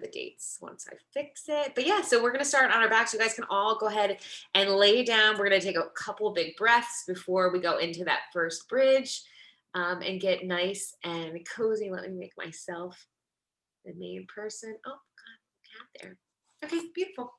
the dates once I fix it. But yeah, so we're gonna start on our backs. You guys can all go ahead and lay down. We're gonna take a couple big breaths before we go into that first bridge, and get nice and cozy. Let me make myself the main person. Oh, God, cat there. Okay, beautiful.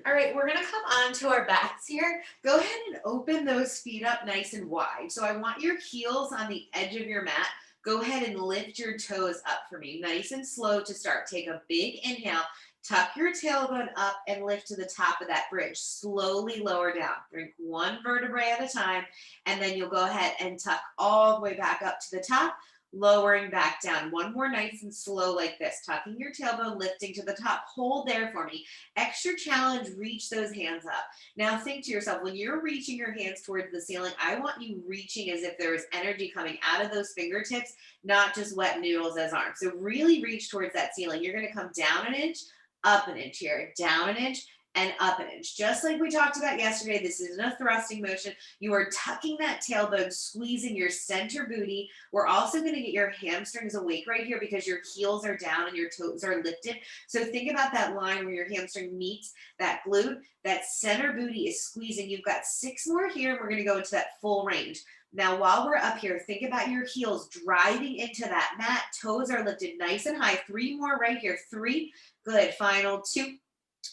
All right, we're gonna come onto our backs here. Go ahead and open those feet up nice and wide. So I want your heels on the edge of your mat. Go ahead and lift your toes up for me, nice and slow to start. Take a big inhale, tuck your tailbone up and lift to the top of that bridge. Slowly lower down. Bring one vertebrae at a time, and then you'll go ahead and tuck all the way back up to the top, lowering back down. One more nice and slow like this, tucking your tailbone, lifting to the top. Hold there for me. Extra challenge, reach those hands up. Now think to yourself, when you're reaching your hands towards the ceiling, I want you reaching as if there is energy coming out of those fingertips, not just wet noodles as arms. So really reach towards that ceiling. You're gonna come down an inch, up an inch here, down an inch, and up an inch. Just like we talked about yesterday, this isn't a thrusting motion. You are tucking that tailbone, squeezing your center booty. We're also going to get your hamstrings awake right here because your heels are down and your toes are lifted. So think about that line where your hamstring meets that glute. That center booty is squeezing. You've got 6 more here, and we're going to go into that full range. Now, while we're up here, think about your heels driving into that mat. Toes are lifted nice and high. 3 more right here. 3. Good. Final 2.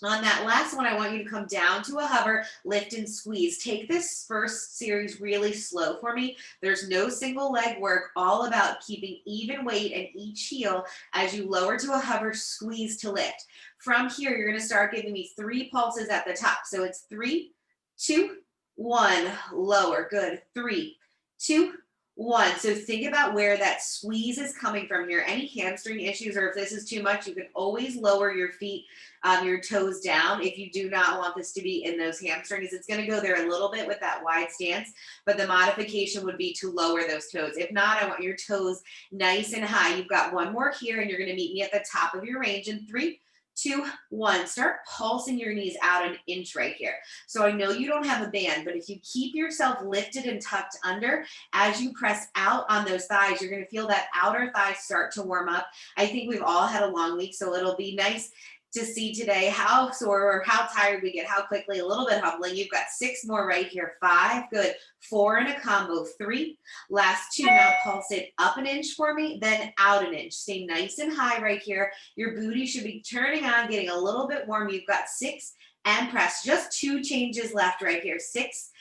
On that last one, I want you to come down to a hover, lift and squeeze. Take this first series really slow for me. There's no single leg work, all about keeping even weight in each heel as you lower to a hover, squeeze to lift. From here, you're going to start giving me 3 pulses at the top. So it's 3, 2, 1, lower. Good. 3, 2, 1. So think about where that squeeze is coming from here. Any hamstring issues, or if this is too much, you can always lower your feet, your toes down. If you do not want this to be in those hamstrings, it's going to go there a little bit with that wide stance, but the modification would be to lower those toes. If not, I want your toes nice and high. You've got 1 more here, and you're going to meet me at the top of your range in 3, 2, 1. Start pulsing your knees out an inch right here. So I know you don't have a band, but if you keep yourself lifted and tucked under, as you press out on those thighs, you're going to feel that outer thighs start to warm up. I think we've all had a long week, so it'll be nice to see today how sore or how tired we get, how quickly. A little bit humbling. You've got 6 more right here. 5, good. 4 in a combo. 3, last 2. Now pulse it up an inch for me, then out an inch. Stay nice and high right here. Your booty should be turning on, getting a little bit warm. You've got 6 and press. Just 2 changes left right here. 6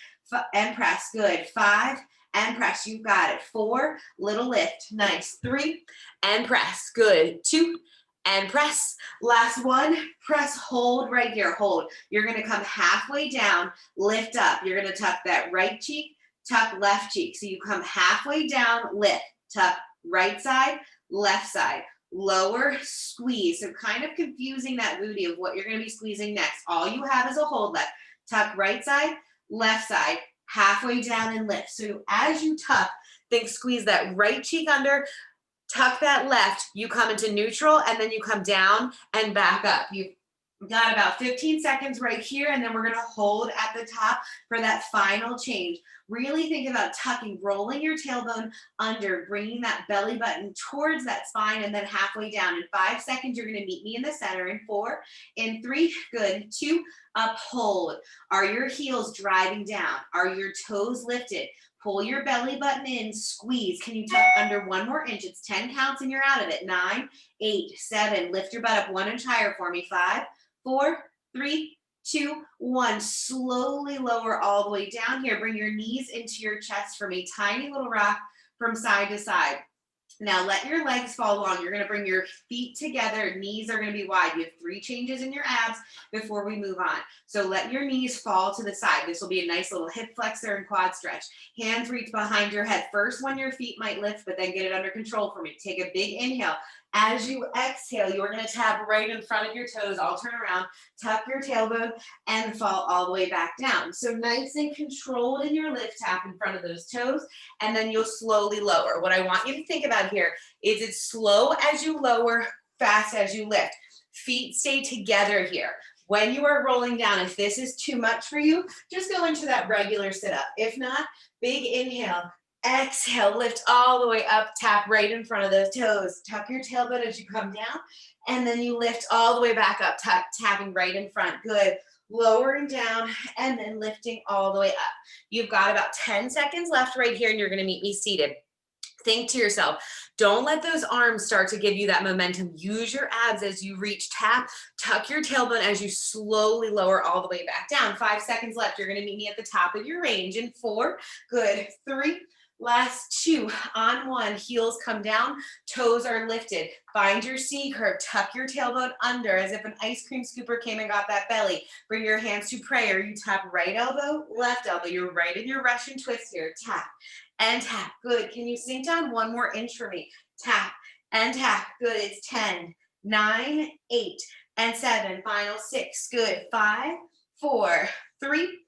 and press. Good. 5 and press. You've got it. 4, little lift. Nice. 3 and press. Good. 2 and press. Last 1, press, hold right here, hold. You're gonna come halfway down, lift up. You're gonna tuck that right cheek, tuck left cheek. So you come halfway down, lift, tuck right side, left side, lower, squeeze. So kind of confusing that booty of what you're gonna be squeezing next. All you have is a hold left. Tuck right side, left side, halfway down and lift. So as you tuck, think squeeze that right cheek under, tuck that left, you come into neutral, and then you come down and back up. You've got about 15 seconds right here, and then we're gonna hold at the top for that final change. Really think about tucking, rolling your tailbone under, bringing that belly button towards that spine, and then halfway down. In 5 seconds, you're gonna meet me in the center. In 4, in 3, good. 2, up, hold. Are your heels driving down? Are your toes lifted? Pull your belly button in, squeeze. Can you tuck under 1 more inch? It's 10 counts and you're out of it. 9, 8, 7. Lift your butt up 1 inch higher for me. 5, 4, 3, 2, 1. Slowly lower all the way down here. Bring your knees into your chest for me. Tiny little rock from side to side. Now let your legs fall long. You're going to bring your feet together. Knees are going to be wide. You have 3 changes in your abs before we move on. So let your knees fall to the side. This will be a nice little hip flexor and quad stretch. Hands reach behind your head. First one, your feet might lift, but then get it under control for me. Take a big inhale. As you exhale, you're going to tap right in front of your toes. I'll turn around, tuck your tailbone, and fall all the way back down. So nice and controlled in your lift, tap in front of those toes, and then you'll slowly lower. What I want you to think about here is it's slow as you lower, fast as you lift. Feet stay together here. When you are rolling down, if this is too much for you, just go into that regular sit-up. If not, big inhale. Exhale, lift all the way up, tap right in front of those toes. Tuck your tailbone as you come down, and then you lift all the way back up, tapping right in front. Good. Lowering down and then lifting all the way up. You've got about 10 seconds left right here, and you're going to meet me seated. Think to yourself, don't let those arms start to give you that momentum. Use your abs as you reach, tap, tuck your tailbone as you slowly lower all the way back down. 5 seconds left. You're going to meet me at the top of your range in 4. Good. 3. Last 2. On 1. Heels come down. Toes are lifted. Find your C curve. Tuck your tailbone under as if an ice cream scooper came and got that belly. Bring your hands to prayer. You tap right elbow, left elbow. You're right in your Russian twist here. Tap and tap. Good. Can you sink down 1 more inch for me? Tap and tap. Good. It's 10, 9, 8, and 7. Final 6. Good. 5, 4, 3,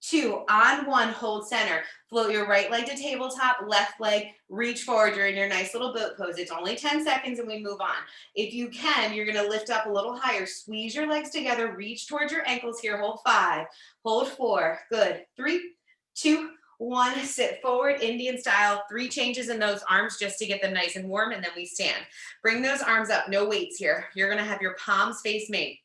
2. On 1. Hold center. Float your right leg to tabletop, left leg, reach forward. You're in your nice little boat pose. It's only 10 seconds and we move on. If you can, you're going to lift up a little higher. Squeeze your legs together. Reach towards your ankles here. Hold 5. Hold 4. Good. 3, 2, 1, sit forward, Indian style, 3 changes in those arms just to get them nice and warm, and then we stand. Bring those arms up, no weights here. You're gonna have your palms face me.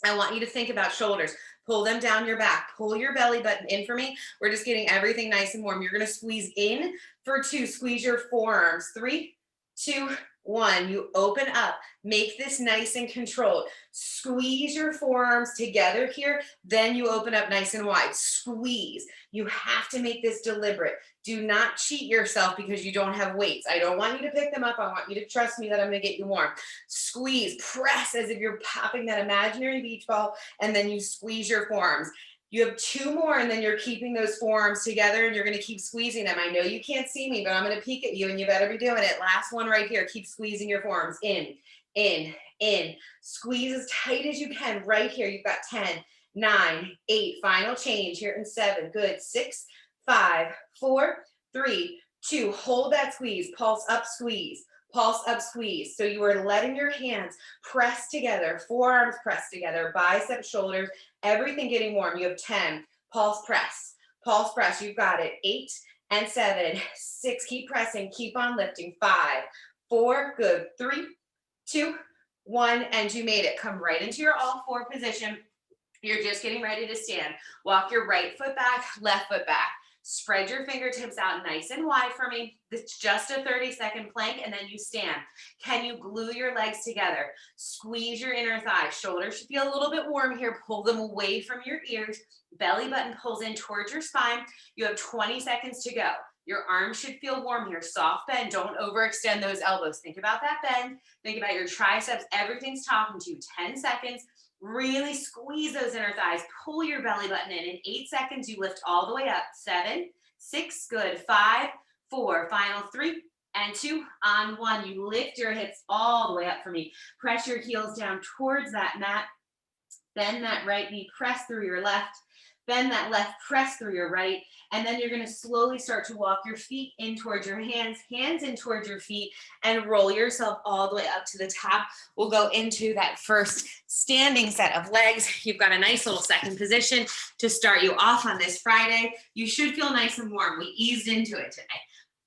I want you to think about shoulders. Pull them down your back. Pull your belly button in for me. We're just getting everything nice and warm. You're gonna squeeze in for 2. Squeeze your forearms. 3, 2, 1. You open up. Make this nice and controlled. Squeeze your forearms together here. Then you open up nice and wide. Squeeze. You have to make this deliberate. Do not cheat yourself because you don't have weights. I don't want you to pick them up. I want you to trust me that I'm going to get you warm. Squeeze. Press as if you're popping that imaginary beach ball, and then you squeeze your forearms. You have 2 more, and then you're keeping those forearms together, and you're going to keep squeezing them. I know you can't see me, but I'm going to peek at you, and you better be doing it. Last one right here. Keep squeezing your forearms. In, in. Squeeze as tight as you can right here. You've got 10, 9, 8. Final change here in 7. Good. 6, 5, 4, 3, 2. Hold that squeeze. Pulse up, squeeze. Pulse up, squeeze. So you are letting your hands press together, forearms press together, biceps, shoulders, everything getting warm. You have 10. Pulse press. Pulse press. You've got it. 8 and 7. 6. Keep pressing. Keep on lifting. 5, 4. Good. 3, 2, 1. And you made it. Come right into your all 4 position. You're just getting ready to stand. Walk your right foot back, left foot back. Spread your fingertips out nice and wide for me. It's just a 30-second plank, and then you stand. Can you glue your legs together? Squeeze your inner thighs. Shoulders should feel a little bit warm here. Pull them away from your ears. Belly button pulls in towards your spine. You have 20 seconds to go. Your arms should feel warm here. Soft bend. Don't overextend those elbows. Think about that bend. Think about your triceps. Everything's talking to you. 10 seconds. Really squeeze those inner thighs. Pull your belly button in. In 8 seconds, you lift all the way up. 7, 6, good. 5, 4, final 3, and 2. On 1, you lift your hips all the way up for me. Press your heels down towards that mat. Bend that right knee. Press through your left. Bend that left, press through your right, and then you're going to slowly start to walk your feet in towards your hands in towards your feet, and roll yourself all the way up to the top. We'll go into that first standing set of legs. You've got a nice little second position to start you off on this Friday. You should feel nice and warm. We eased into it today.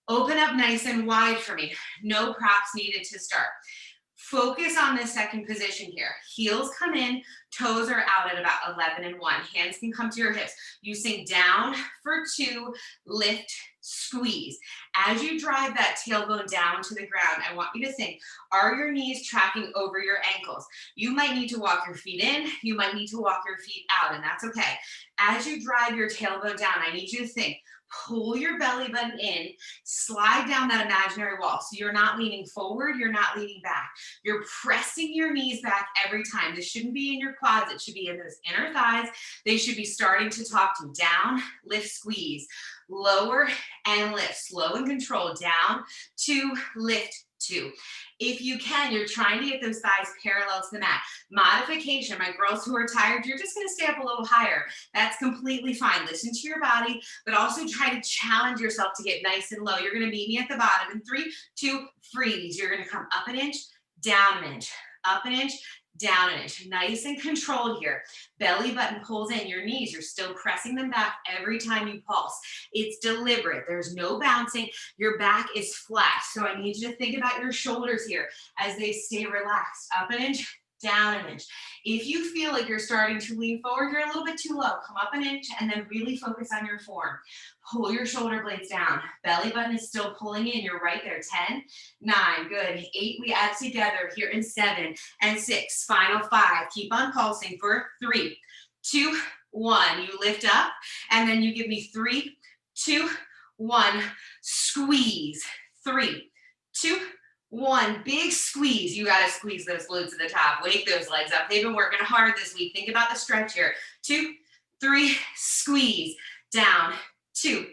Open up nice and wide for me. No props needed to start. Focus on this second position here. Heels come in, toes are out at about 11 and 1. Hands can come to your hips. You sink down for 2, lift, squeeze. As you drive that tailbone down to the ground, I want you to think, are your knees tracking over your ankles? You might need to walk your feet in, you might need to walk your feet out, and that's okay. As you drive your tailbone down, I need you to think, pull your belly button in, slide down that imaginary wall. So you're not leaning forward, you're not leaning back. You're pressing your knees back every time. This shouldn't be in your quads, it should be in those inner thighs. They should be starting to talk to down, lift, squeeze, lower and lift, slow and control, down, 2, lift, 2. If you can, you're trying to get those thighs parallel to the mat. Modification, my girls who are tired, you're just going to stay up a little higher. That's completely fine. Listen to your body, but also try to challenge yourself to get nice and low. You're going to meet me at the bottom in 3, 2, freeze. You're going to come up an inch, down an inch, up an inch, down an inch. Nice and controlled here. Belly button pulls in, your knees, you're still pressing them back every time you pulse. It's deliberate. There's no bouncing. Your back is flat. So I need you to think about your shoulders here as they stay relaxed. Up an inch, down an inch. If you feel like you're starting to lean forward, you're a little bit too low. Come up an inch and then really focus on your form. Pull your shoulder blades down. Belly button is still pulling in. You're right there. 10, 9, good. 8, we add together here in 7 and 6. Final 5. Keep on pulsing for 3, 2, 1. You lift up and then you give me 3, 2, 1. Squeeze. 3, 2, 1. Big squeeze. You got to squeeze those glutes to the top. Wake those legs up. They've been working hard this week. Think about the stretch here. 2, 3, squeeze. Down. 2,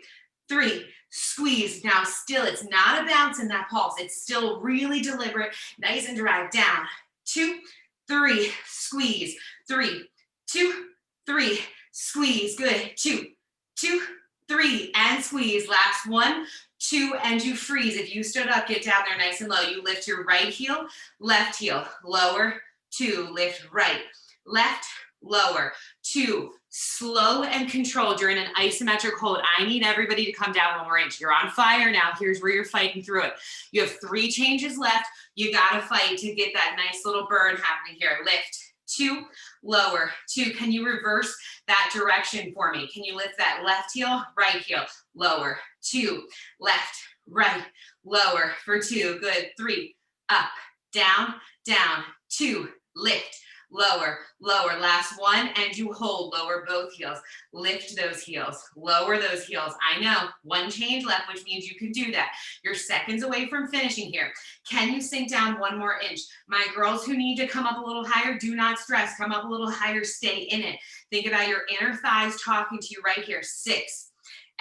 3, squeeze. Now still, it's not a bounce in that pulse. It's still really deliberate, nice and direct. Down. 2, 3, squeeze. 3, 2, 3, squeeze. Good. 2, 2, 3, and squeeze. Last 1, 2, and you freeze. If you stood up, get down there nice and low. You lift your right heel, left heel, lower, 2, lift right, left, lower, 2, slow and controlled. You're in an isometric hold. I need everybody to come down 1 more inch. You're on fire now. Here's where you're fighting through it. You have 3 changes left. You got to fight to get that nice little burn happening here. Lift, 2, lower, 2. Can you reverse that direction for me? Can you lift that left heel, right heel, lower, 2, left, right, lower for 2. Good. 3, up, down, down, 2, lift, lower, lower. Last 1, and you hold. Lower both heels. Lift those heels. Lower those heels. I know. 1 change left, which means you can do that. You're seconds away from finishing here. Can you sink down 1 more inch? My girls who need to come up a little higher, do not stress. Come up a little higher. Stay in it. Think about your inner thighs talking to you right here. 6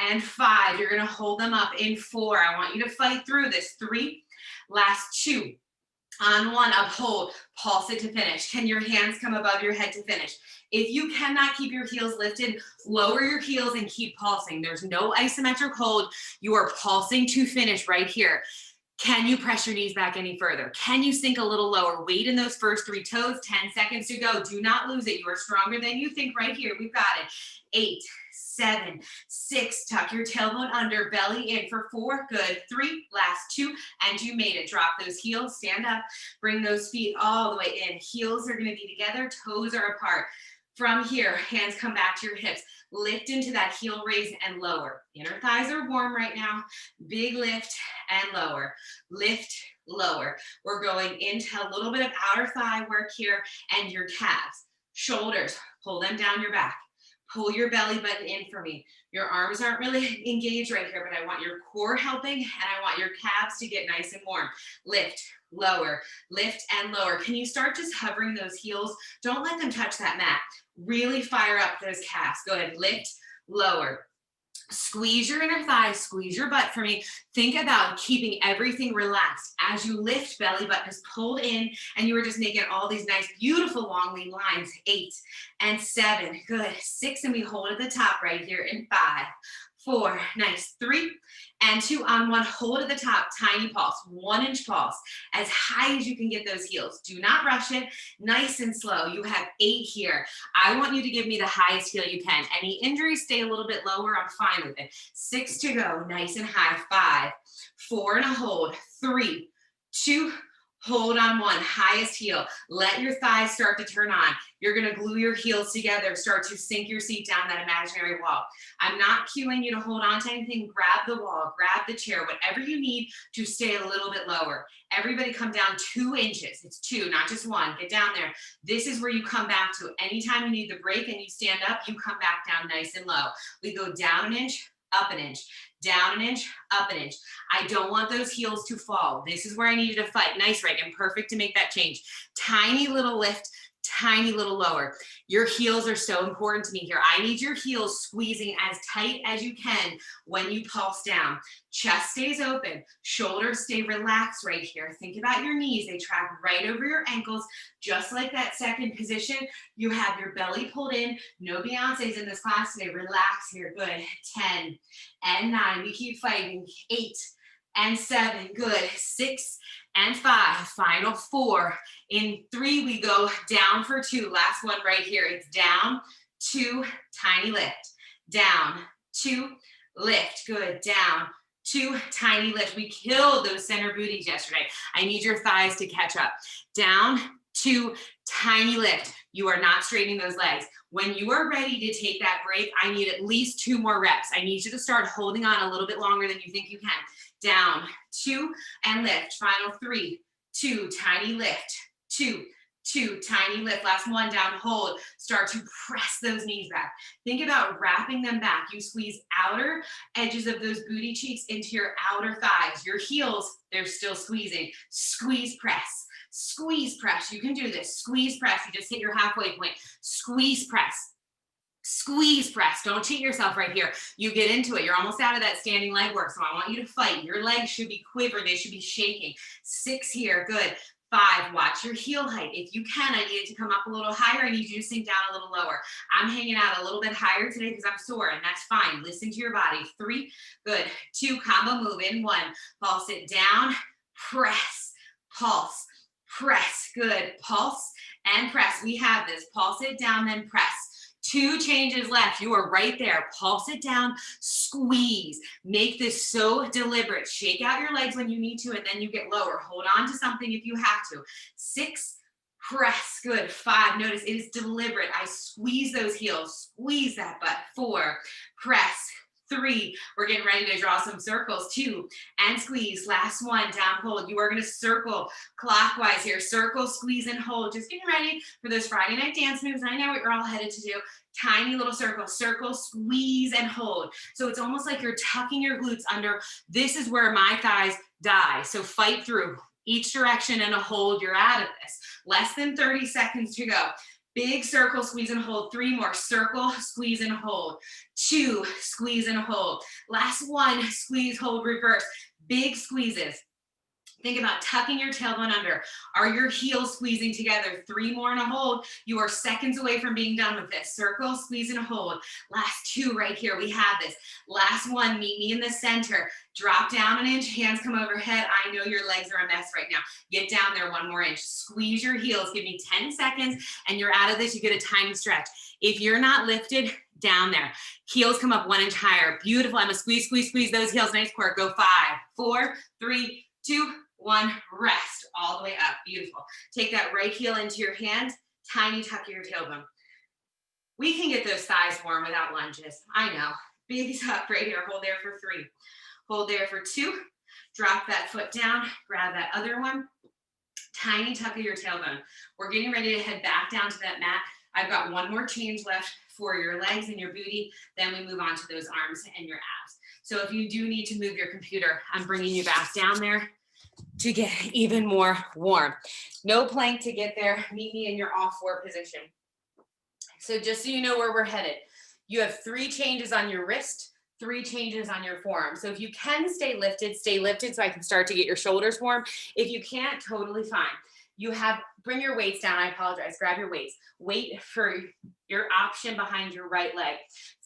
and 5. You're going to hold them up in 4. I want you to fight through this. 3. Last 2. On 1, uphold, pulse it to finish. Can your hands come above your head to finish? If you cannot keep your heels lifted, lower your heels and keep pulsing. There's no isometric hold. You are pulsing to finish right here. Can you press your knees back any further? Can you sink a little lower? Weight in those first 3 toes, 10 seconds to go. Do not lose it. You are stronger than you think right here. We've got it. 8, 7, 6, tuck your tailbone under, belly in for 4, good. 3, last 2, and you made it. Drop those heels, stand up, bring those feet all the way in. Heels are gonna be together, toes are apart. From here, hands come back to your hips. Lift into that heel raise and lower. Inner thighs are warm right now. Big lift and lower. Lift, lower. We're going into a little bit of outer thigh work here and your calves. Shoulders, pull them down your back. Pull your belly button in for me. Your arms aren't really engaged right here, but I want your core helping and I want your calves to get nice and warm. Lift, lower, lift and lower. Can you start just hovering those heels? Don't let them touch that mat. Really fire up those calves. Go ahead, lift, lower. Squeeze your inner thighs, squeeze your butt for me. Think about keeping everything relaxed. As you lift, belly button is pulled in and you are just making all these nice, beautiful long lean lines. 8 and 7, good. 6, and we hold at the top right here in 5, 4, nice. 3 and 2 on 1, hold at the top, tiny pulse, 1 inch pulse, as high as you can get those heels. Do not rush it, nice and slow. You have 8 here. I want you to give me the highest heel you can. Any injuries, stay a little bit lower, I'm fine with it. 6 to go, nice and high. 5, 4 and a hold. 3, 2, hold on 1, highest heel. Let your thighs start to turn on. You're gonna glue your heels together, start to sink your seat down that imaginary wall. I'm not cueing you to hold on to anything. Grab the wall, grab the chair, whatever you need to stay a little bit lower. Everybody come down 2 inches. It's 2, not just 1. Get down there. This is where you come back to. Anytime you need the break and you stand up, you come back down nice and low. We go down an inch, up an inch, down an inch, up an inch. I don't want those heels to fall. This is where I need you to fight. Nice, Reagan, perfect to make that change. Tiny little lift, tiny little lower. Your heels are so important to me here. I need your heels squeezing as tight as you can when you pulse down. Chest stays open, shoulders stay relaxed right here. Think about your knees. They track right over your ankles, just like that second position. You have your belly pulled in. No Beyonce's in this class today. Relax here. Good. 10 and 9. We keep fighting. 8 and 7. Good. 6 and 5. Final 4. In 3, we go down for 2. Last one right here. It's down, 2, tiny lift. Down, 2, lift. Good. Down, 2, tiny lift. We killed those center booties yesterday. I need your thighs to catch up. Down, 2, tiny lift. You are not straightening those legs. When you are ready to take that break, I need at least 2 more reps. I need you to start holding on a little bit longer than you think you can. Down, 2, and lift. Final 3, 2, tiny lift. 2, 2, tiny lift. Last one, down, hold. Start to press those knees back. Think about wrapping them back. You squeeze outer edges of those booty cheeks into your outer thighs. Your heels, they're still squeezing. Squeeze, press. Squeeze, press. You can do this. Squeeze, press. You just hit your halfway point. Squeeze, press. Squeeze, press. Don't cheat yourself right here. You get into it. You're almost out of that standing leg work, so I want you to fight. Your legs should be quivering. They should be shaking. 6 here. Good. 5, watch your heel height. If you can, I need it to come up a little higher. I need you to sink down a little lower. I'm hanging out a little bit higher today because I'm sore, and that's fine. Listen to your body. 3, good. 2, combo move in. 1, pulse it down, press, pulse, press. Good. Pulse and press. We have this. Pulse it down, then press. 2 changes left. You are right there. Pulse it down, squeeze. Make this so deliberate. Shake out your legs when you need to, and then you get lower. Hold on to something if you have to. 6, press. Good. 5, notice it is deliberate. I squeeze those heels. Squeeze that butt. 4, press. 3, we're getting ready to draw some circles. 2, and squeeze. Last one, down, hold. You are going to circle clockwise here. Circle, squeeze, and hold. Just getting ready for those Friday night dance moves. I know what you're all headed to do. Tiny little circle, circle, squeeze, and hold. So it's almost like you're tucking your glutes under. This is where my thighs die. So fight through each direction and a hold. You're out of this. Less than 30 seconds to go. Big circle, squeeze and hold. 3 more. Circle, squeeze and hold. 2, squeeze and hold. Last one, squeeze, hold, reverse. Big squeezes. Think about tucking your tailbone under. Are your heels squeezing together? 3 more and a hold. You are seconds away from being done with this. Circle, squeeze, and hold. Last 2 right here. We have this. Last one, meet me in the center. Drop down an inch, hands come overhead. I know your legs are a mess right now. Get down there 1 more inch. Squeeze your heels. Give me 10 seconds, and you're out of this. You get a tiny stretch. If you're not lifted, down there. Heels come up 1 inch higher. Beautiful. I'm going to squeeze, squeeze, squeeze those heels. Nice core. Go 5, 4, 3, 2, 1, rest all the way up. Beautiful. Take that right heel into your hand, tiny tuck of your tailbone. We can get those thighs warm without lunges. I know. Big tuck right here. Hold there for 3. Hold there for 2. Drop that foot down. Grab that other one. Tiny tuck of your tailbone. We're getting ready to head back down to that mat. I've got 1 more change left for your legs and your booty. Then we move on to those arms and your abs. So if you do need to move your computer, I'm bringing you back down there to get even more warm. No plank to get there. Meet me in your all 4 position. So just so you know where we're headed, you have 3 changes on your wrist, 3 changes on your forearm. So if you can stay lifted so I can start to get your shoulders warm. If you can't, totally fine. You have, bring your weights down. I apologize. Grab your weights. Wait for your option behind your right leg.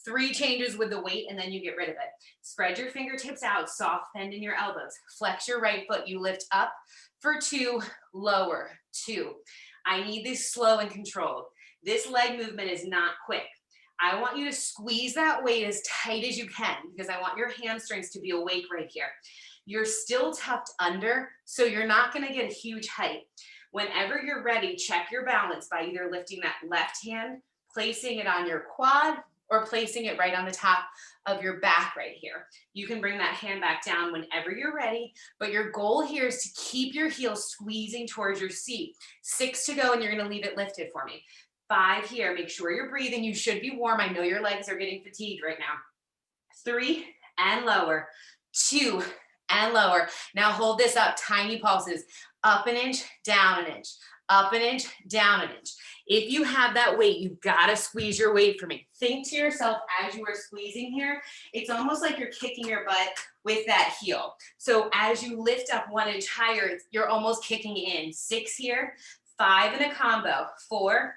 3 changes with the weight, and then you get rid of it. Spread your fingertips out, soft bend in your elbows. Flex your right foot. You lift up for 2, lower, 2. I need this slow and controlled. This leg movement is not quick. I want you to squeeze that weight as tight as you can because I want your hamstrings to be awake right here. You're still tucked under, so you're not going to get a huge height. Whenever you're ready, check your balance by either lifting that left hand, placing it on your quad, or placing it right on the top of your back right here. You can bring that hand back down whenever you're ready, but your goal here is to keep your heels squeezing towards your seat. 6 to go, and you're going to leave it lifted for me. 5 here. Make sure you're breathing. You should be warm. I know your legs are getting fatigued right now. 3 and lower. 2 and lower. Now hold this up. Tiny pulses. Up an inch, down an inch. Up an inch, down an inch. If you have that weight, you've got to squeeze your weight for me. Think to yourself as you are squeezing here, it's almost like you're kicking your butt with that heel. So as you lift up 1 inch higher, you're almost kicking in. 6 here, 5 in a combo, 4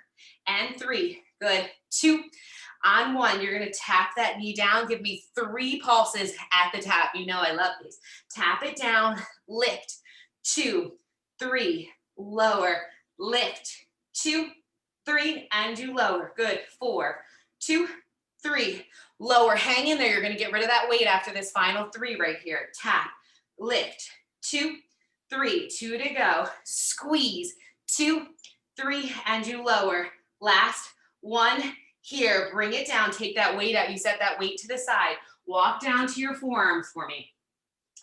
and 3, Good. 2. On 1, you're going to tap that knee down. Give me 3 pulses at the tap. You know I love these. Tap it down, lift. 2, 3, lower, lift. 2, 3, and you lower. Good. 4, 2, 3, lower. Hang in there. You're going to get rid of that weight after this final 3 right here. Tap, lift. 2, 3, 2 to go. Squeeze. 2, 3, and you lower. Last 1 here. Bring it down. Take that weight out. You set that weight to the side. Walk down to your forearms for me.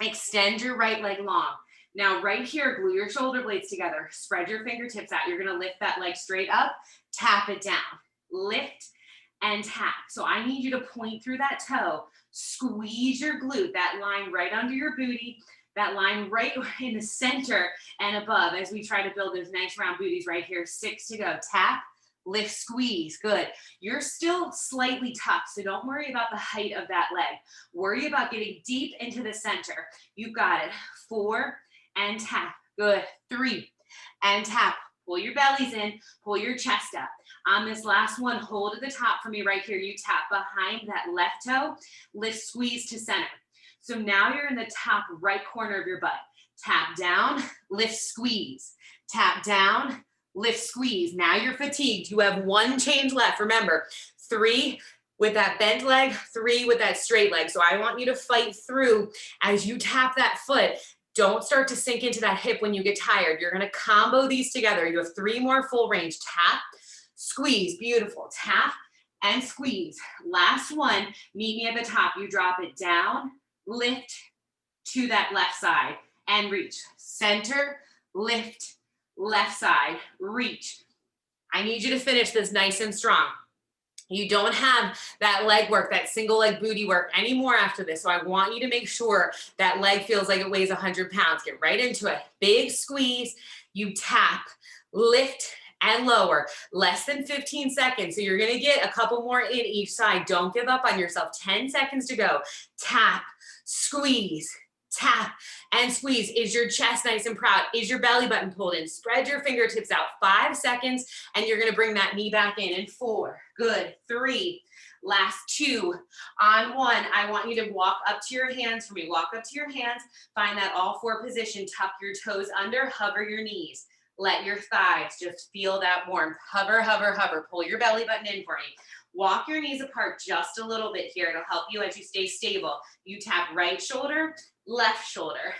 Extend your right leg long. Now right here, glue your shoulder blades together. Spread your fingertips out. You're going to lift that leg straight up. Tap it down. Lift and tap. So I need you to point through that toe. Squeeze your glute, that line right under your booty, that line right in the center and above as we try to build those nice round booties right here. 6 to go. Tap, lift, squeeze. Good. You're still slightly tough, so don't worry about the height of that leg. Worry about getting deep into the center. You've got it. 4 and tap. Good. 3 and tap. Pull your bellies in, pull your chest up. On this last one, hold at the top for me right here. You tap behind that left toe, lift, squeeze to center. So now you're in the top right corner of your butt. Tap down, lift, squeeze. Tap down, lift, squeeze. Now you're fatigued. You have 1 change left. Remember, 3 with that bent leg, 3 with that straight leg. So I want you to fight through as you tap that foot. Don't start to sink into that hip when you get tired. You're going to combo these together. You have 3 more full range. Tap, squeeze. Beautiful. Tap and squeeze. Last one. Meet me at the top. You drop it down, lift to that left side and reach. Center, lift, left side, reach. I need you to finish this nice and strong. You don't have that leg work, that single leg booty work anymore after this. So I want you to make sure that leg feels like it weighs 100 pounds. Get right into it. Big squeeze. You tap, lift, and lower. Less than 15 seconds. So you're going to get a couple more in each side. Don't give up on yourself. 10 seconds to go. Tap, squeeze, tap, and squeeze. Is your chest nice and proud? Is your belly button pulled in? Spread your fingertips out. 5 seconds, and you're going to bring that knee back in. And 4, good. 3, last 2. On 1, I want you to walk up to your hands for me. Walk up to your hands. Find that all 4 position. Tuck your toes under. Hover your knees. Let your thighs just feel that warmth. Hover, hover, hover. Pull your belly button in for me. Walk your knees apart just a little bit here. It'll help you as you stay stable. You tap right shoulder, left shoulder,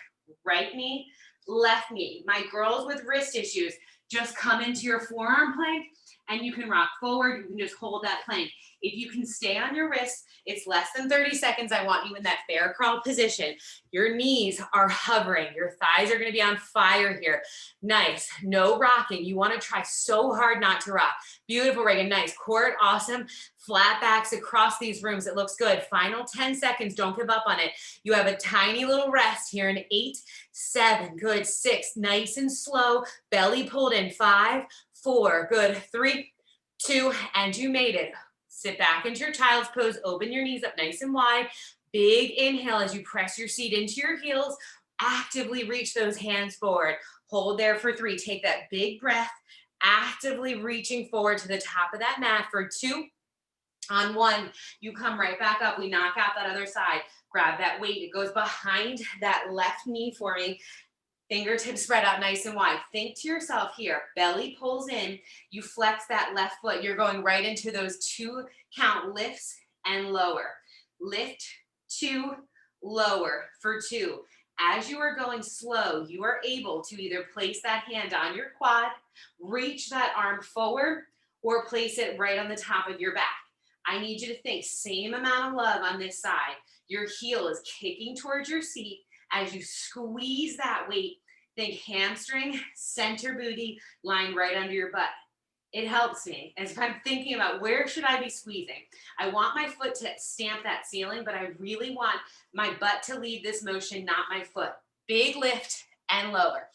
right knee, left knee. My girls with wrist issues, just come into your forearm plank and you can rock forward. You can just hold that plank. If you can stay on your wrists, it's less than 30 seconds. I want you in that bear crawl position. Your knees are hovering. Your thighs are going to be on fire here. Nice. No rocking. You want to try so hard not to rock. Beautiful, Reagan. Nice. Core, awesome. Flat backs across these rooms. It looks good. Final 10 seconds. Don't give up on it. You have a tiny little rest here in 8, 7. Good. 6. Nice and slow. Belly pulled in. 5, 4. Good. 3, 2, and you made it. Sit back into your child's pose. Open your knees up nice and wide. Big inhale as you press your seat into your heels. Actively reach those hands forward. Hold there for 3. Take that big breath. Actively reaching forward to the top of that mat for 2. On 1, you come right back up. We knock out that other side. Grab that weight. It goes behind that left knee for me. Fingertips spread out nice and wide. Think to yourself here, belly pulls in. You flex that left foot. You're going right into those 2 count lifts and lower. Lift, 2, lower for 2. As you are going slow, you are able to either place that hand on your quad, reach that arm forward, or place it right on the top of your back. I need you to think same amount of love on this side. Your heel is kicking towards your seat. As you squeeze that weight, think hamstring, center booty, line right under your butt. It helps me as if I'm thinking about where should I be squeezing. I want my foot to stamp that ceiling, but I really want my butt to lead this motion, not my foot. Big lift and lower.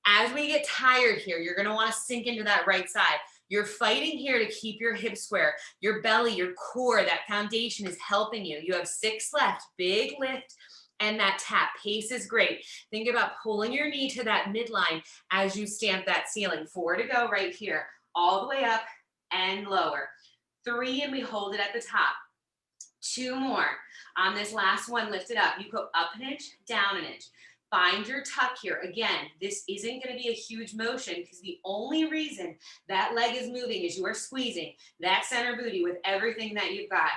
As we get tired here, you're going to want to sink into that right side. You're fighting here to keep your hips square. Your belly, your core, that foundation is helping you. You have 6 left. Big lift and that tap. Pace is great. Think about pulling your knee to that midline as you stamp that ceiling. 4 to go right here. All the way up and lower. 3, and we hold it at the top. 2 more. On this last one, lift it up. You go up an inch, down an inch. Find your tuck here. Again, this isn't going to be a huge motion because the only reason that leg is moving is you are squeezing that center booty with everything that you've got.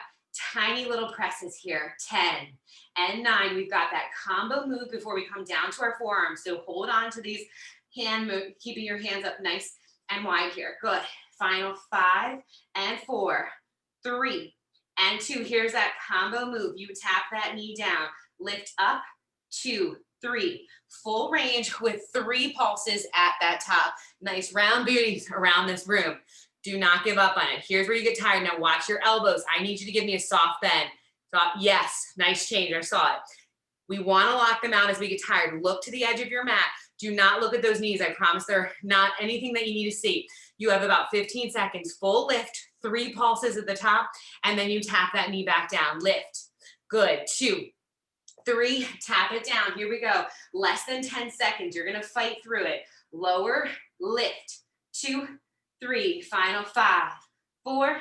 Tiny little presses here. 10 and 9. We've got that combo move before we come down to our forearms. So hold on to these hand move, keeping your hands up nice and wide here. Good. Final 5 and 4, 3 and 2. Here's that combo move. You tap that knee down, lift up, 2, 3. Full range with 3 pulses at that top. Nice round booties around this room. Do not give up on it. Here's where you get tired. Now watch your elbows. I need you to give me a soft bend. Yes, nice change. I saw it. We want to lock them out as we get tired. Look to the edge of your mat. Do not look at those knees. I promise they're not anything that you need to see. You have about 15 seconds. Full lift, 3 pulses at the top, and then you tap that knee back down. Lift. Good. 2, 3, tap it down. Here we go. Less than 10 seconds. You're going to fight through it. Lower, lift. 2, 3. Final 5, 4,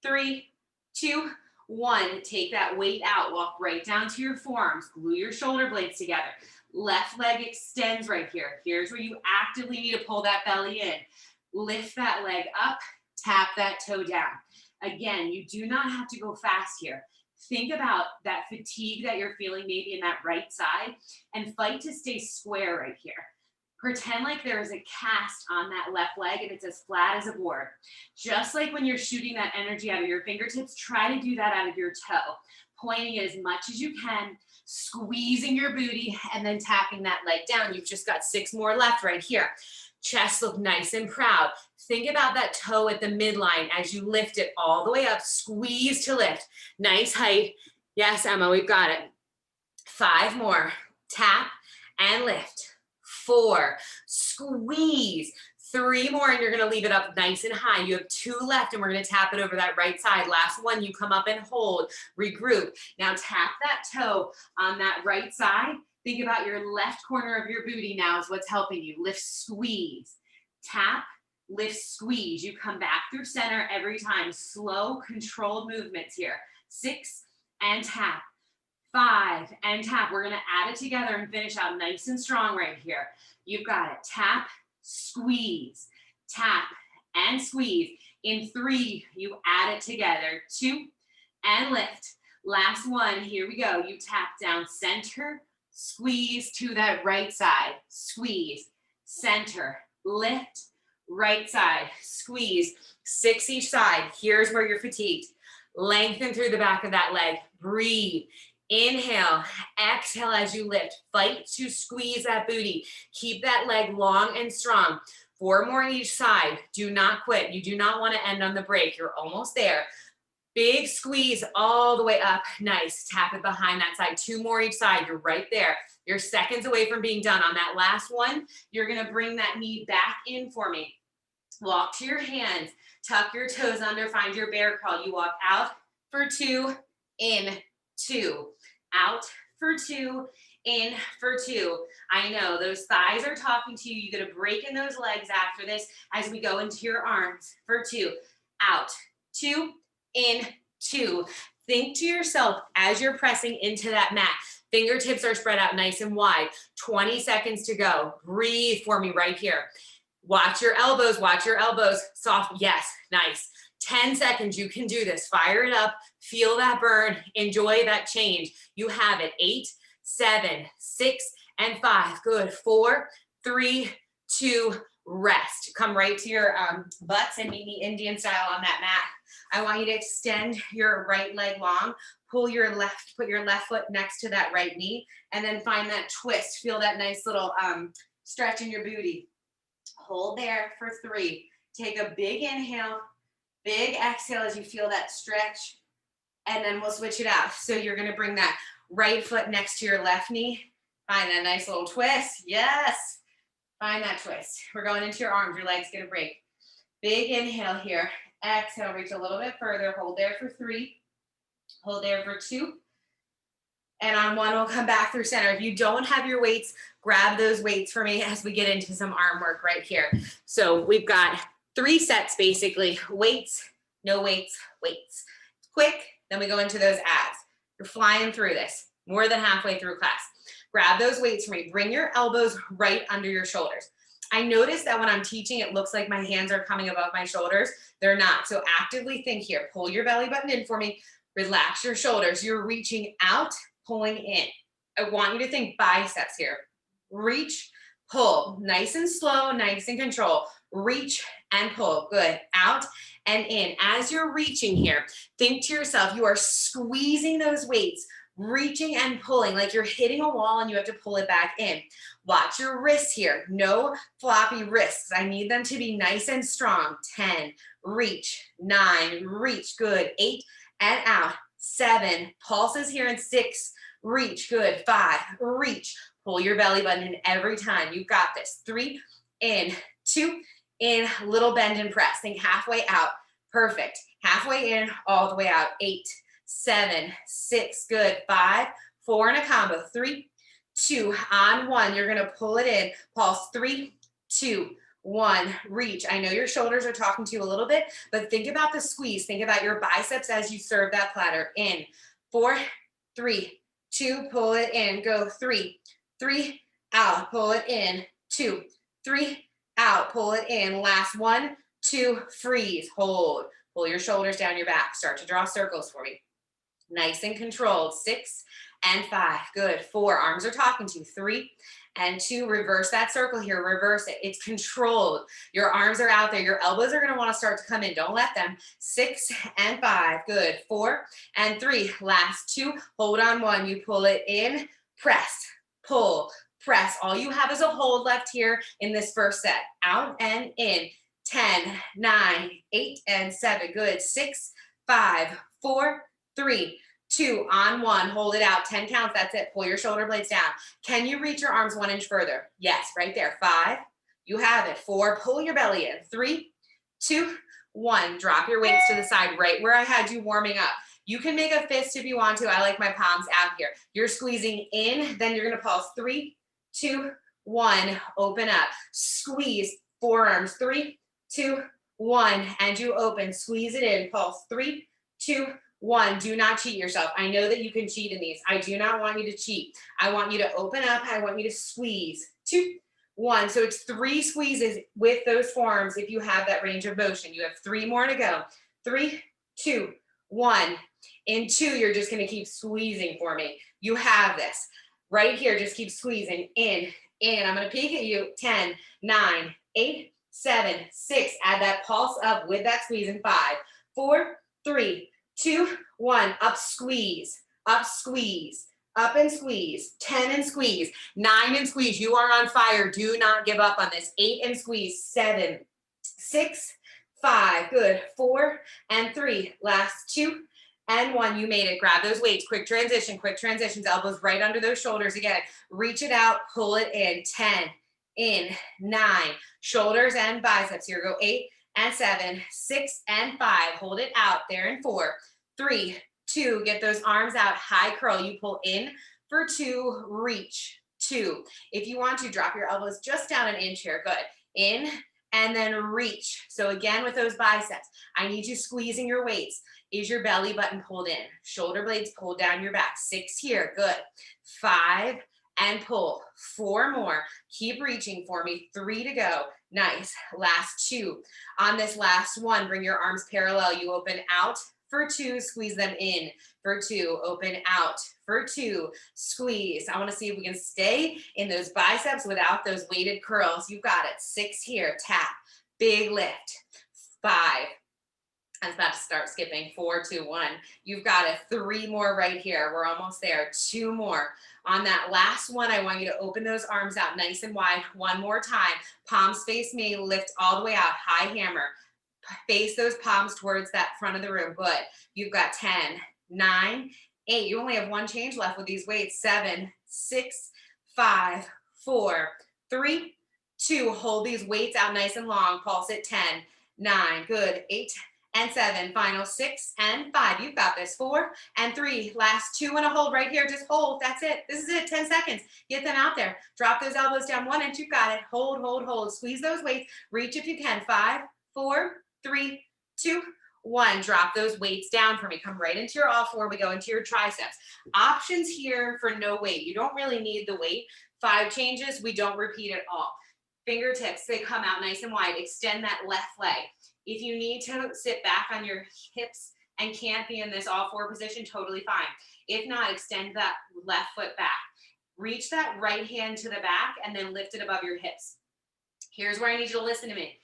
3, 2, 1. Take that weight out. Walk right down to your forearms. Glue your shoulder blades together. Left leg extends right here. Here's where you actively need to pull that belly in. Lift that leg up. Tap that toe down. Again, you do not have to go fast here. Think about that fatigue that you're feeling maybe in that right side and fight to stay square right here. Pretend like there is a cast on that left leg and it's as flat as a board. Just like when you're shooting that energy out of your fingertips, try to do that out of your toe. Pointing it as much as you can, squeezing your booty, and then tapping that leg down. You've just got 6 more left right here. Chest look nice and proud. Think about that toe at the midline as you lift it all the way up. Squeeze to lift. Nice height. Yes, Emma, we've got it. 5 more. Tap and lift. 4. Squeeze. 3 more, and you're going to leave it up nice and high. You have 2 left, and we're going to tap it over that right side. Last one, you come up and hold. Regroup. Now tap that toe on that right side. Think about your left corner of your booty now is what's helping you. Lift, squeeze. Tap, lift, squeeze. You come back through center every time. Slow, controlled movements here. 6 and tap. 5 and tap. We're going to add it together and finish out nice and strong right here. You've got it. Tap, squeeze, tap, and squeeze. In 3, you add it together. 2 and lift. Last one. Here we go. You tap down center, squeeze to that right side. Squeeze, center, lift, right side, squeeze. 6 each side. Here's where you're fatigued. Lengthen through the back of that leg. Breathe. Inhale, exhale as you lift. Fight to squeeze that booty. Keep that leg long and strong. 4 more on each side. Do not quit. You do not want to end on the break. You're almost there. Big squeeze all the way up. Nice. Tap it behind that side. 2 more each side. You're right there. You're seconds away from being done. On that last one, you're going to bring that knee back in for me. Walk to your hands. Tuck your toes under. Find your bear crawl. You walk out for 2, in, 2. Out for 2, in for 2. I know those thighs are talking to you. You get a break in those legs after this as we go into your arms for 2. Out, 2, in, 2. Think to yourself as you're pressing into that mat. Fingertips are spread out nice and wide. 20 seconds to go. Breathe for me right here. Watch your elbows. Watch your elbows. Soft. Yes. Nice. 10 seconds, you can do this. Fire it up, feel that burn, enjoy that change. You have it. 8, 7, 6, and 5. Good. 4, 3, 2, rest. Come right to your butts and meet me Indian style on that mat. I want you to extend your right leg long, put your left foot next to that right knee, and then find that twist. Feel that nice little stretch in your booty. Hold there for 3. Take a big inhale. Big exhale as you feel that stretch, and then we'll switch it out. So you're going to bring that right foot next to your left knee. Find that nice little twist. Yes. Find that twist. We're going into your arms. Your leg's going to break. Big inhale here. Exhale, reach a little bit further. Hold there for 3. Hold there for 2. And on 1, we'll come back through center. If you don't have your weights, grab those weights for me as we get into some arm work right here. So we've got 3 sets basically. Weights, No weights, weights. Quick, then we go into those abs. You're flying through this, more than halfway through class. Grab those weights for me. Bring your elbows right under your shoulders. I notice that when I'm teaching, it looks like my hands are coming above my shoulders. They're not. So actively think here. Pull your belly button in for me. Relax your shoulders. You're reaching out, pulling in. I want you to think biceps here. Reach, pull. Nice and slow, nice and control. Reach and pull. Good. Out and in. As you're reaching here, think to yourself, you are squeezing those weights, reaching and pulling like you're hitting a wall and you have to pull it back in. Watch your wrists here. No floppy wrists. I need them to be nice and strong. 10, reach, 9, reach. Good. 8 and out. 7, pulses here in 6, reach. Good. 5, reach. Pull your belly button in every time. You got this. 3, in, 2, in, little bend and press. Think halfway out. Perfect. Halfway in, all the way out. 8, 7, 6, good. 5, 4 in a combo. 3, 2, on 1. You're going to pull it in. Pulse. 3, 2, 1. Reach. I know your shoulders are talking to you a little bit, but think about the squeeze. Think about your biceps as you serve that platter. In. 4, 3, 2, pull it in. Go. 3, 3, out. Pull it in. 2, 3, out. Pull it in. Last 1, 2, freeze. Hold. Pull your shoulders down your back. Start to draw circles for me. Nice and controlled. 6 and 5. Good. 4. Arms are talking to you. 3 and 2. Reverse that circle here. Reverse it. It's controlled. Your arms are out there. Your elbows are going to want to start to come in. Don't let them. 6 and 5. Good. 4 and 3. Last 2. Hold on 1. You pull it in. Press. Pull. Press. All you have is a hold left here in this first set. Out and in. 10, 9, 8, and 7. Good. 6, 5, 4, 3, 2, on 1. Hold it out. 10 counts. That's it. Pull your shoulder blades down. Can you reach your arms 1 inch further? Yes, right there. 5. You have it. 4. Pull your belly in. 3, 2, 1. Drop your weights to the side right where I had you warming up. You can make a fist if you want to. I like my palms out here. You're squeezing in. Then you're going to pulse. 3, 2, 1. Open up. Squeeze. Forearms. 3, 2, 1. And you open. Squeeze it in. Pulse. 3, 2, 1. Do not cheat yourself. I know that you can cheat in these. I do not want you to cheat. I want you to open up. I want you to squeeze. 2, 1. So it's 3 squeezes with those forearms if you have that range of motion. You have 3 more to go. 3, 2, 1. In 2, you're just going to keep squeezing for me. You have this. Right here, just keep squeezing. In. I'm going to peek at you. 10, 9, 8, 7, 6. Add that pulse up with that squeeze in 5, 4, 3, 2, 1. Up, squeeze. Up, squeeze. Up and squeeze. 10 and squeeze. 9 and squeeze. You are on fire. Do not give up on this. 8 and squeeze. 7, 6, 5. Good. 4 and 3. Last 2 and 1. You made it. Grab those weights. Quick transition. Quick transitions. Elbows right under those shoulders again. Reach it out. Pull it in. 10. In. 9. Shoulders and biceps. Here go. 8 and 7. 6 and 5. Hold it out there in 4. 3, 2. Get those arms out. High curl. You pull in for 2. Reach. 2. If you want to, drop your elbows just down an inch here. Good. In and then reach. So again, with those biceps, I need you squeezing your weights. Is your belly button pulled in? Shoulder blades pulled down your back. 6 here. Good. 5 and pull. 4 more. Keep reaching for me. 3 to go. Nice. Last 2. On this last 1, bring your arms parallel. You open out for 2. Squeeze them in for 2. Open out for 2. Squeeze. I want to see if we can stay in those biceps without those weighted curls. You got it. 6 here. Tap. Big lift. 5. I was about to start skipping. 4, 2, 1. You've got it. 3 more right here. We're almost there. 2 more. On that last one, I want you to open those arms out nice and wide. 1 more time. Palms face me. Lift all the way out. High hammer. Face those palms towards that front of the room. Good. You've got 10, 9, 8. You only have 1 change left with these weights. 7, 6, 5, 4, 3, 2. Hold these weights out nice and long. Pulse at 10, 9. Good. 8 and 7. Final 6 and 5. You've got this. 4 and 3. Last 2 and a hold right here. Just hold. That's it. This is it. 10 seconds. Get them out there. Drop those elbows down 1 inch. You've got it. Hold, hold, hold. Squeeze those weights. Reach if you can. 5, 4, 3, 2, 1. Drop those weights down for me. Come right into your all four. We go into your triceps. Options here for no weight. You don't really need the weight. 5 changes. We don't repeat at all. Fingertips, they come out nice and wide. Extend that left leg. If you need to sit back on your hips and can't be in this all four position, totally fine. If not, extend that left foot back. Reach that right hand to the back and then lift it above your hips. Here's where I need you to listen to me.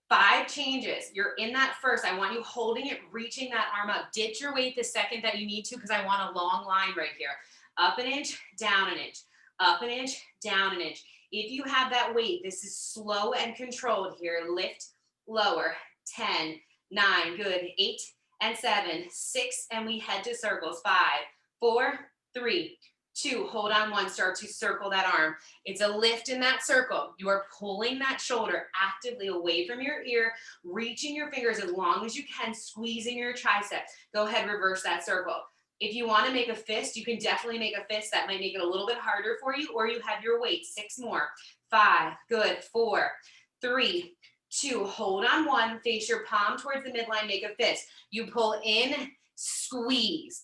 5 changes. You're in that first. I want you holding it, reaching that arm up. Ditch your weight the second that you need to, because I want a long line right here. Up an inch, down an inch. Up an inch, down an inch. If you have that weight, this is slow and controlled here. Lift, lower. 10, 9, good. 8 and 7, 6, and we head to circles. 5, 4, 3, 2, hold on 1, start to circle that arm. It's a lift in that circle. You are pulling that shoulder actively away from your ear, reaching your fingers as long as you can, squeezing your tricep. Go ahead, reverse that circle. If you want to make a fist, you can definitely make a fist. That might make it a little bit harder for you, or you have your weight. 6 more. 5, good. 4, 3, 2, hold on 1, face your palm towards the midline, make a fist. You pull in, squeeze,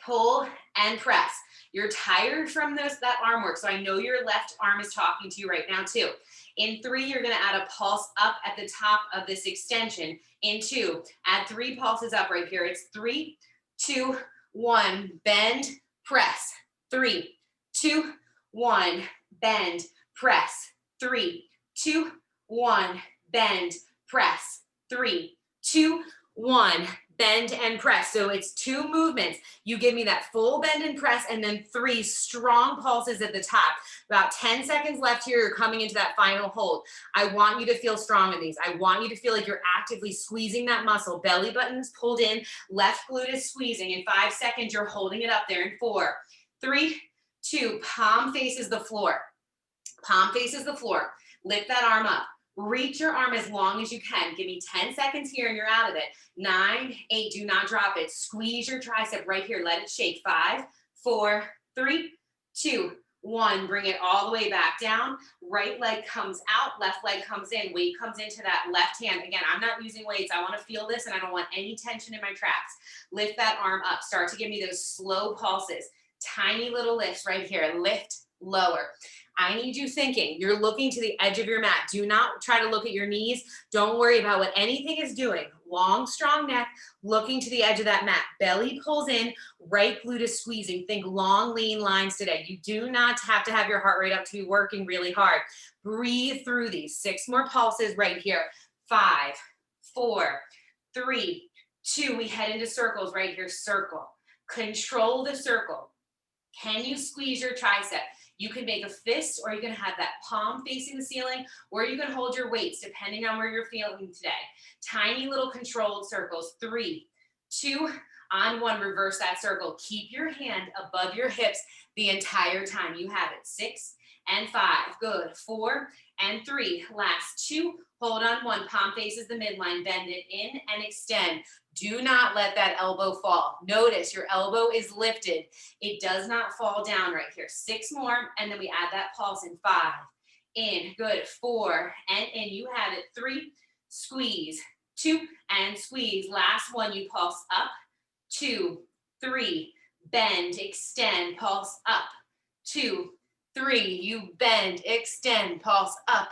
pull, and press. You're tired from that arm work, so I know your left arm is talking to you right now too. In 3, you're gonna add a pulse up at the top of this extension. In 2, add 3 pulses up right here. It's 3, 2, 1, bend, press. 3, 2, 1, bend, press. 3, 2, 1, bend, press. 3, 2, 1, bend and press. So it's 2 movements. You give me that full bend and press, and then 3 strong pulses at the top. About 10 seconds left here. You're coming into that final hold. I want you to feel strong in these. I want you to feel like you're actively squeezing that muscle. Belly button's pulled in, left glute is squeezing. In 5 seconds, you're holding it up there. In 4, 3, 2, palm faces the floor. Palm faces the floor. Lift that arm up. Reach your arm as long as you can. Give me 10 seconds here and you're out of it. 9, 8, do not drop it. Squeeze your tricep right here. Let it shake. 5, 4, 3, 2, 1. Bring it all the way back down. Right leg comes out. Left leg comes in. Weight comes into that left hand. Again, I'm not using weights. I want to feel this and I don't want any tension in my traps. Lift that arm up. Start to give me those slow pulses. Tiny little lifts right here. Lift, lower. I need you thinking. You're looking to the edge of your mat. Do not try to look at your knees. Don't worry about what anything is doing. Long, strong neck, looking to the edge of that mat. Belly pulls in, right glute is squeezing. Think long, lean lines today. You do not have to have your heart rate up to be working really hard. Breathe through these. 6 more pulses right here. 5, 4, 3, 2. We head into circles right here. Circle. Control the circle. Can you squeeze your tricep? You can make a fist, or you can have that palm facing the ceiling, or you can hold your weights depending on where you're feeling today. Tiny little controlled circles. 3, 2, on 1, reverse that circle. Keep your hand above your hips the entire time. You have it. 6 and 5, good. 4 and 3, last 2, hold on 1, palm faces the midline, bend it in and extend. Do not let that elbow fall. Notice your elbow is lifted. It does not fall down right here. 6 more, and then we add that pulse in. 5, in, good. 4, and in, you have it. 3, squeeze. 2, and squeeze. Last 1, you pulse up. 2, 3, bend, extend, pulse up. 2, 3, you bend, extend, pulse up.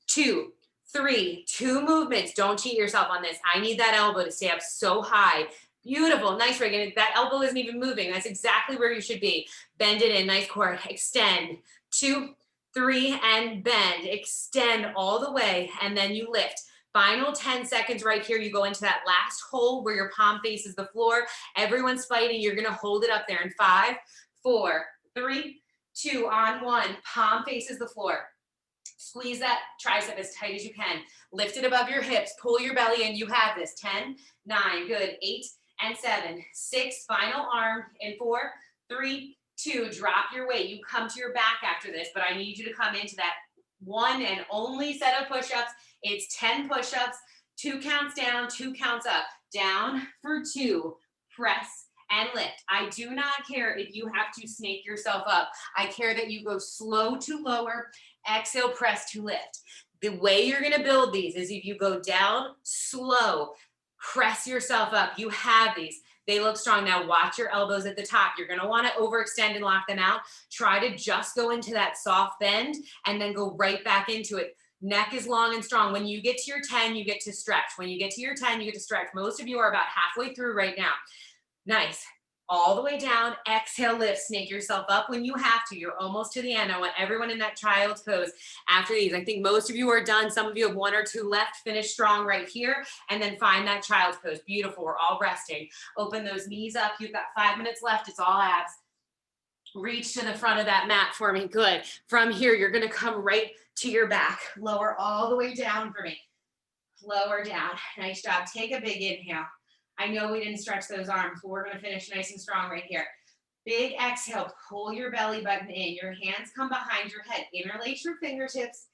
2, 3, 2 movements. Don't cheat yourself on this. I need that elbow to stay up so high. Beautiful. Nice, Reagan. That elbow isn't even moving. That's exactly where you should be. Bend it in. Nice core. Extend. 2, 3, and bend. Extend all the way, and then you lift. Final 10 seconds right here. You go into that last hold where your palm faces the floor. Everyone's fighting. You're going to hold it up there in 5, 4, 3, 2, on 1. Palm faces the floor. Squeeze that tricep as tight as you can. Lift it above your hips. Pull your belly in. You have this. 10, 9, good. 8 and 7, 6. Final arm in 4, 3, 2. Drop your weight. You come to your back after this, but I need you to come into that one and only set of push-ups. It's 10 push-ups, 2 counts down, 2 counts up. Down for 2. Press and lift. I do not care if you have to snake yourself up. I care that you go slow to lower. Exhale, press to lift. The way you're going to build these is if you go down slow, Press yourself up. You have these. They look strong. Now watch your elbows at the top. You're going to want to overextend and lock them out. Try to just go into that soft bend and then go right back into it. Neck is long and strong. When you get to your 10, you get to stretch. When you get to your 10, you get to stretch. Most of you are about halfway through right now. Nice. All the way down. Exhale, lift. Snake yourself up when you have to. You're almost to the end. I want everyone in that child's pose after these. I think most of you are done. Some of you have one or two left. Finish strong right here and then find that child's pose. Beautiful. We're all resting. Open those knees up. You've got 5 minutes left. It's all abs. Reach to the front of that mat for me. Good. From here, you're going to come right to your back. Lower all the way down for me. Lower down. Nice job. Take a big inhale. I know we didn't stretch those arms, but we're going to finish nice and strong right here. Big exhale. Pull your belly button in. Your hands come behind your head. Interlace your fingertips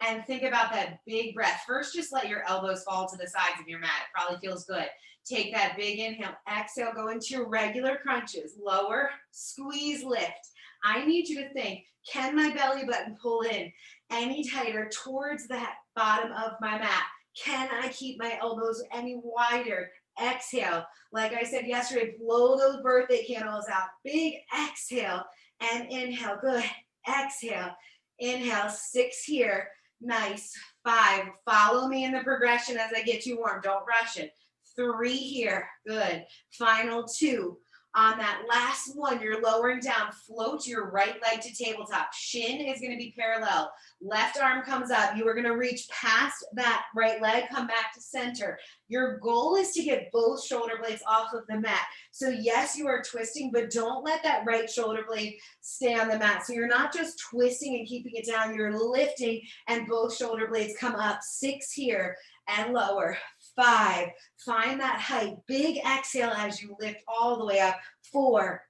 and think about that big breath. First, just let your elbows fall to the sides of your mat. It probably feels good. Take that big inhale. Exhale. Go into your regular crunches. Lower, squeeze, lift. I need you to think, can my belly button pull in any tighter towards the bottom of my mat? Can I keep my elbows any wider? Exhale. Like I said yesterday, blow those birthday candles out. Big exhale and inhale. Good. Exhale. Inhale. 6 here. Nice. 5. Follow me in the progression as I get you warm. Don't rush it. 3 here. Good. Final 2. On that last one, you're lowering down. Float your right leg to tabletop. Shin is going to be parallel. Left arm comes up. You are going to reach past that right leg, come back to center. Your goal is to get both shoulder blades off of the mat. So yes, you are twisting, but don't let that right shoulder blade stay on the mat. So you're not just twisting and keeping it down. You're lifting and both shoulder blades come up. 6 here and lower. 5. Find that height. Big exhale as you lift all the way up. 4.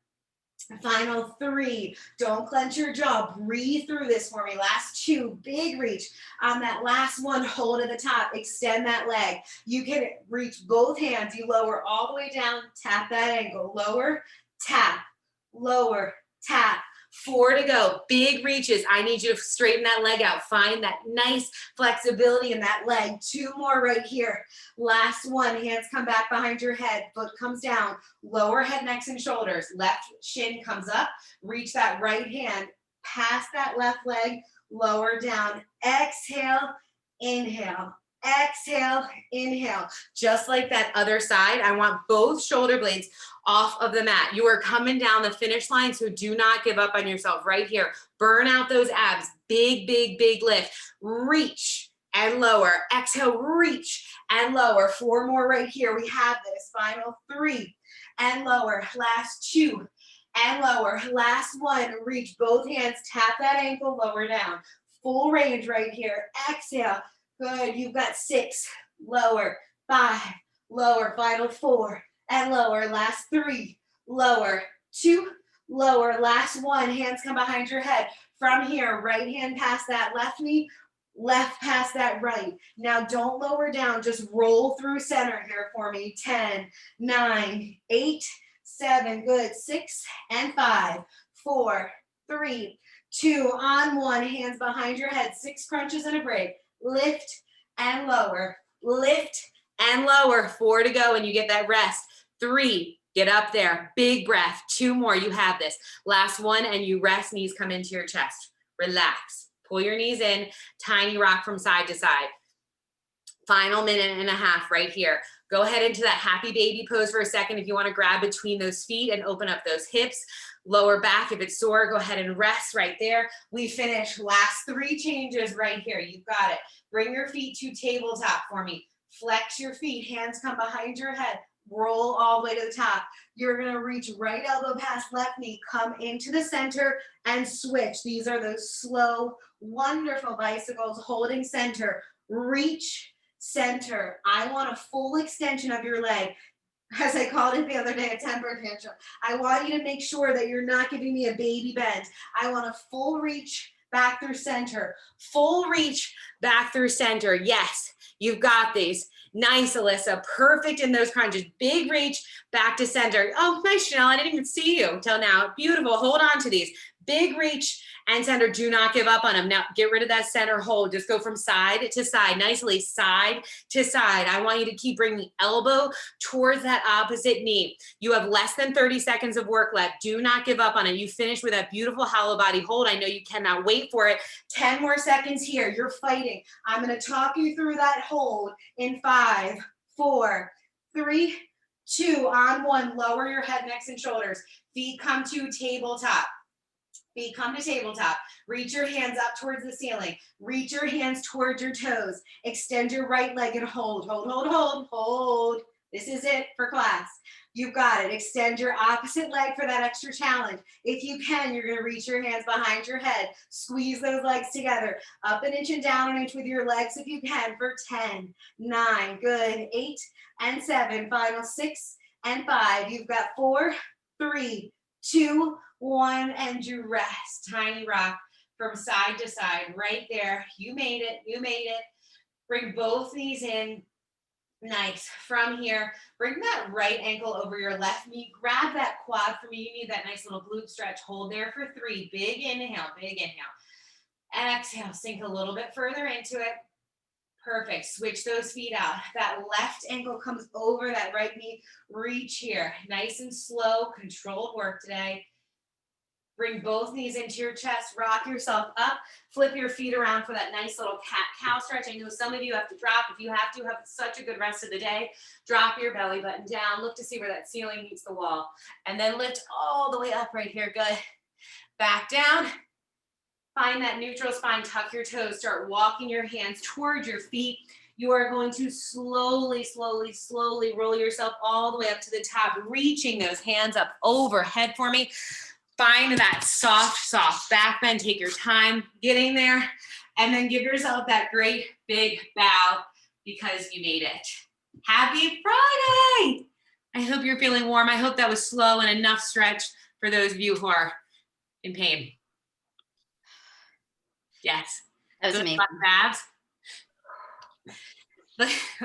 Final 3. Don't clench your jaw. Breathe through this for me. Last 2. Big reach. On that last one, hold at the top. Extend that leg. You can reach both hands. You lower all the way down. Tap that ankle. Lower, tap, lower, tap. 4 to go. Big reaches. I need you to straighten that leg out. Find that nice flexibility in that leg. 2 more right here. Last one. Hands come back behind your head. Foot comes down. Lower head, necks, and shoulders. Left shin comes up. Reach that right hand past that left leg. Lower down. Exhale. Inhale. Exhale, inhale. Just like that other side, I want both shoulder blades off of the mat. You are coming down the finish line, so do not give up on yourself right here. Burn out those abs. Big, big, big lift. Reach and lower. Exhale, reach and lower. 4 more right here. We have this. Final 3 and lower. Last 2 and lower. Last 1. Reach both hands. Tap that ankle. Lower down. Full range right here. Exhale. Good. You've got 6. Lower. 5. Lower. Final 4 and lower. Last 3. Lower. 2. Lower. Last 1. Hands come behind your head. From here, right hand past that left knee. Left past that right. Now don't lower down. Just roll through center here for me. 10, 9, 8, 7. Good. 6 and 5, 4, 3, 2. On 1. Hands behind your head. 6 crunches and a break. Lift and lower, lift and lower. 4 to go and you get that rest. 3, get up there, big breath. 2 more, you have this. Last 1 and you rest, knees come into your chest. Relax, pull your knees in, tiny rock from side to side. Final minute and a half right here. Go ahead into that happy baby pose for a second. If you want to grab between those feet and open up those hips, lower back. If it's sore, go ahead and rest right there. We finish. Last 3 changes right here. You've got it. Bring your feet to tabletop for me. Flex your feet. Hands come behind your head. Roll all the way to the top. You're going to reach right elbow past left knee. Come into the center and switch. These are those slow, wonderful bicycles holding center. Reach, center. I want a full extension of your leg. As I called it the other day, a temper tantrum. I want you to make sure that you're not giving me a baby bend. I want a full reach back through center. Full reach back through center. Yes, you've got these. Nice, Alyssa. Perfect in those crunches. Big reach back to center. Oh, nice, Chanel. I didn't even see you until now. Beautiful. Hold on to these. Big reach and center. Do not give up on them. Now get rid of that center hold. Just go from side to side, nicely side to side. I want you to keep bringing the elbow towards that opposite knee. You have less than 30 seconds of work left. Do not give up on it. You finish with that beautiful hollow body hold. I know you cannot wait for it. 10 more seconds here. You're fighting. I'm going to talk you through that hold in 5, 4, 3, 2, on 1. Lower your head, necks, and shoulders. Feet come to tabletop. Feet come to tabletop. Reach your hands up towards the ceiling. Reach your hands towards your toes. Extend your right leg and hold, hold, hold, hold, hold. This is it for class. You've got it. Extend your opposite leg for that extra challenge. If you can, you're going to reach your hands behind your head. Squeeze those legs together. Up an inch and down an inch with your legs if you can for 10, 9, good, 8 and 7, final 6 and 5. You've got 4, 3, 2, 1, and you rest. Tiny rock from side to side right there. You made it. You made it. Bring both knees in. Nice. From here, bring that right ankle over your left knee. Grab that quad for me. You need that nice little glute stretch. Hold there for 3. Big inhale, big inhale. Exhale, sink a little bit further into it. Perfect. Switch those feet out. That left ankle comes over that right knee. Reach here. Nice and slow, controlled work today. Bring both knees into your chest, rock yourself up, flip your feet around for that nice little cat-cow stretch. I know some of you have to drop. If you have to, have such a good rest of the day. Drop your belly button down. Look to see where that ceiling meets the wall. And then lift all the way up right here. Good. Back down. Find that neutral spine. Tuck your toes. Start walking your hands towards your feet. You are going to slowly, slowly, slowly roll yourself all the way up to the top, reaching those hands up overhead for me. Find that soft, soft back bend. Take your time getting there. And then give yourself that great big bow because you made it. Happy Friday. I hope you're feeling warm. I hope that was slow and enough stretch for those of you who are in pain. Yes. That was amazing. Abs.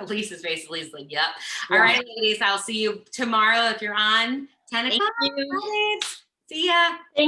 Lisa's face, Lisa's like, yep. All right, ladies, I'll see you tomorrow if you're on 10 o'clock. Thank you. See ya. Thank